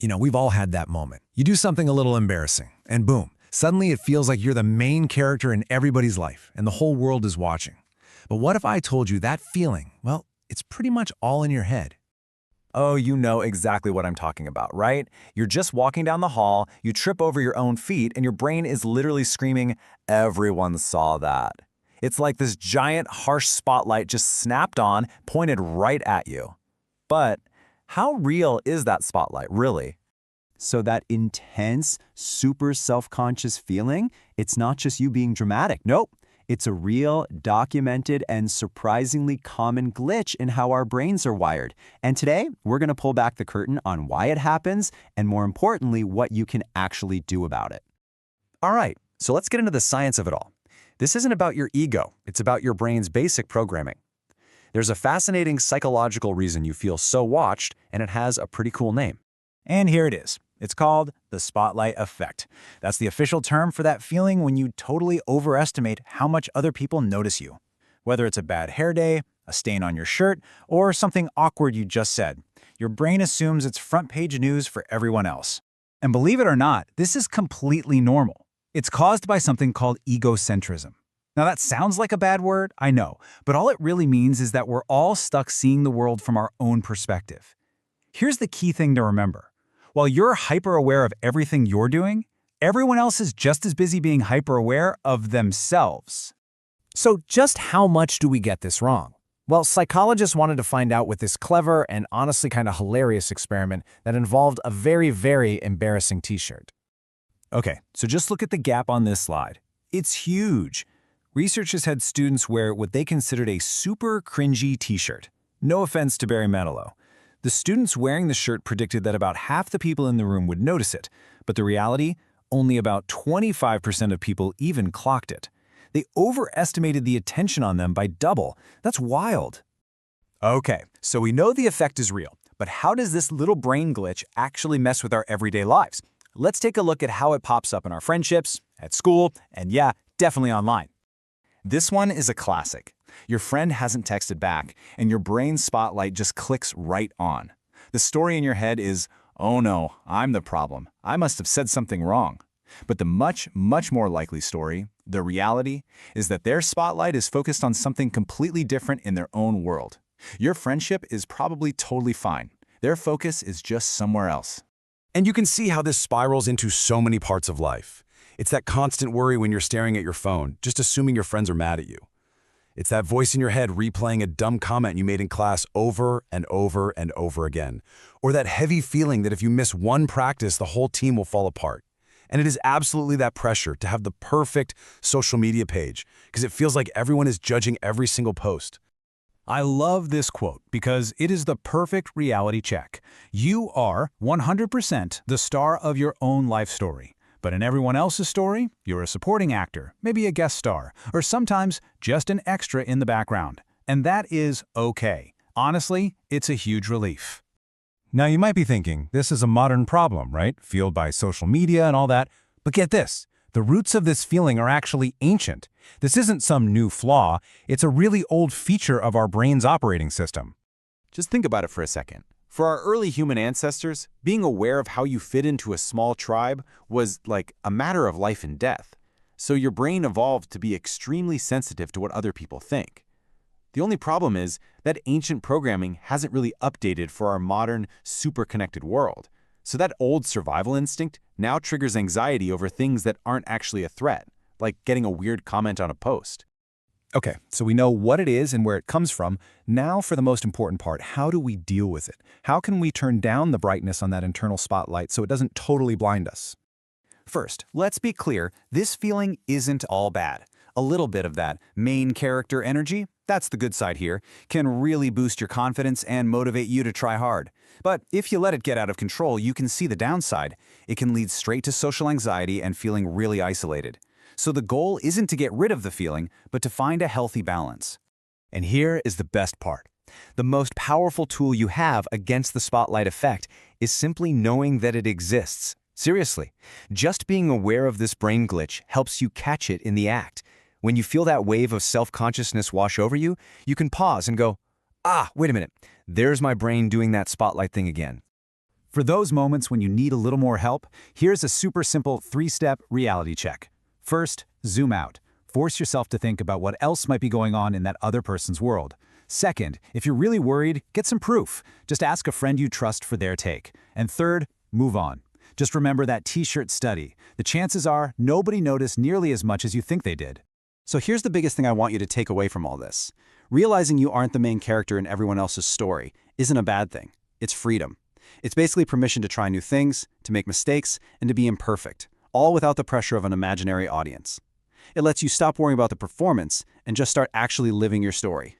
We've all had that moment. You do something a little embarrassing, and boom, suddenly it feels like you're the main character in everybody's life, and the whole world is watching. But what if I told you that feeling, well, it's pretty much all in your head? Oh, you know exactly what I'm talking about, right? You're just walking down the hall, you trip over your own feet, and your brain is literally screaming, "Everyone saw that." It's like this giant, harsh spotlight just snapped on, pointed right at you. But how real is that spotlight, really? So that intense, super self-conscious feeling, it's not just you being dramatic. Nope. It's a real, documented, and surprisingly common glitch in how our brains are wired. And today, we're going to pull back the curtain on why it happens, and more importantly, what you can actually do about it. All right, so let's get into the science of it all. This isn't about your ego, it's about your brain's basic programming. There's a fascinating psychological reason you feel so watched, and it has a pretty cool name. And here it is. It's called the spotlight effect. That's the official term for that feeling when you totally overestimate how much other people notice you. Whether it's a bad hair day, a stain on your shirt, or something awkward you just said, your brain assumes it's front-page news for everyone else. And believe it or not, this is completely normal. It's caused by something called egocentrism. Now that sounds like a bad word, I know, but all it really means is that we're all stuck seeing the world from our own perspective. Here's the key thing to remember. While you're hyper-aware of everything you're doing, everyone else is just as busy being hyper-aware of themselves. So just how much do we get this wrong? Well, psychologists wanted to find out with this clever and honestly kind of hilarious experiment that involved a very, very embarrassing t-shirt. Okay, so just look at the gap on this slide. It's huge. Researchers had students wear what they considered a super cringy t-shirt. No offense to Barry Manilow. The students wearing the shirt predicted that about half the people in the room would notice it, but the reality, only about 25% of people even clocked it. They overestimated the attention on them by double. That's wild. Okay, so we know the effect is real, but how does this little brain glitch actually mess with our everyday lives? Let's take a look at how it pops up in our friendships, at school, and yeah, definitely online. This one is a classic. Your friend hasn't texted back, and your brain spotlight just clicks right on. The story in your head is, "Oh no, I'm the problem. I must have said something wrong." But the much, much more likely story, the reality, is that their spotlight is focused on something completely different in their own world. Your friendship is probably totally fine. Their focus is just somewhere else. And you can see how this spirals into so many parts of life. It's that constant worry when you're staring at your phone, just assuming your friends are mad at you. It's that voice in your head replaying a dumb comment you made in class over and over and over again. Or that heavy feeling that if you miss one practice, the whole team will fall apart. And it is absolutely that pressure to have the perfect social media page, because it feels like everyone is judging every single post. I love this quote because it is the perfect reality check. You are 100% the star of your own life story. But in everyone else's story, you're a supporting actor, maybe a guest star, or sometimes just an extra in the background. And that is okay. Honestly, it's a huge relief. Now you might be thinking, this is a modern problem, right? Fueled by social media and all that. But get this, the roots of this feeling are actually ancient. This isn't some new flaw, it's a really old feature of our brain's operating system. Just think about it for a second. For our early human ancestors, being aware of how you fit into a small tribe was like a matter of life and death. So your brain evolved to be extremely sensitive to what other people think. The only problem is that ancient programming hasn't really updated for our modern, super-connected world. So that old survival instinct now triggers anxiety over things that aren't actually a threat, like getting a weird comment on a post. Okay, so we know what it is and where it comes from. Now for the most important part, how do we deal with it? How can we turn down the brightness on that internal spotlight so it doesn't totally blind us? First, let's be clear, this feeling isn't all bad. A little bit of that main character energy, that's the good side here, can really boost your confidence and motivate you to try hard. But if you let it get out of control, you can see the downside. It can lead straight to social anxiety and feeling really isolated. So the goal isn't to get rid of the feeling, but to find a healthy balance. And here is the best part. The most powerful tool you have against the spotlight effect is simply knowing that it exists. Seriously, just being aware of this brain glitch helps you catch it in the act. When you feel that wave of self-consciousness wash over you, you can pause and go, "Ah, wait a minute, there's my brain doing that spotlight thing again." For those moments when you need a little more help, here's a super simple 3-step reality check. First, zoom out. Force yourself to think about what else might be going on in that other person's world. Second, if you're really worried, get some proof. Just ask a friend you trust for their take. And third, move on. Just remember that t-shirt study. The chances are nobody noticed nearly as much as you think they did. So here's the biggest thing I want you to take away from all this. Realizing you aren't the main character in everyone else's story isn't a bad thing. It's freedom. It's basically permission to try new things, to make mistakes, and to be imperfect, all without the pressure of an imaginary audience. It lets you stop worrying about the performance and just start actually living your story.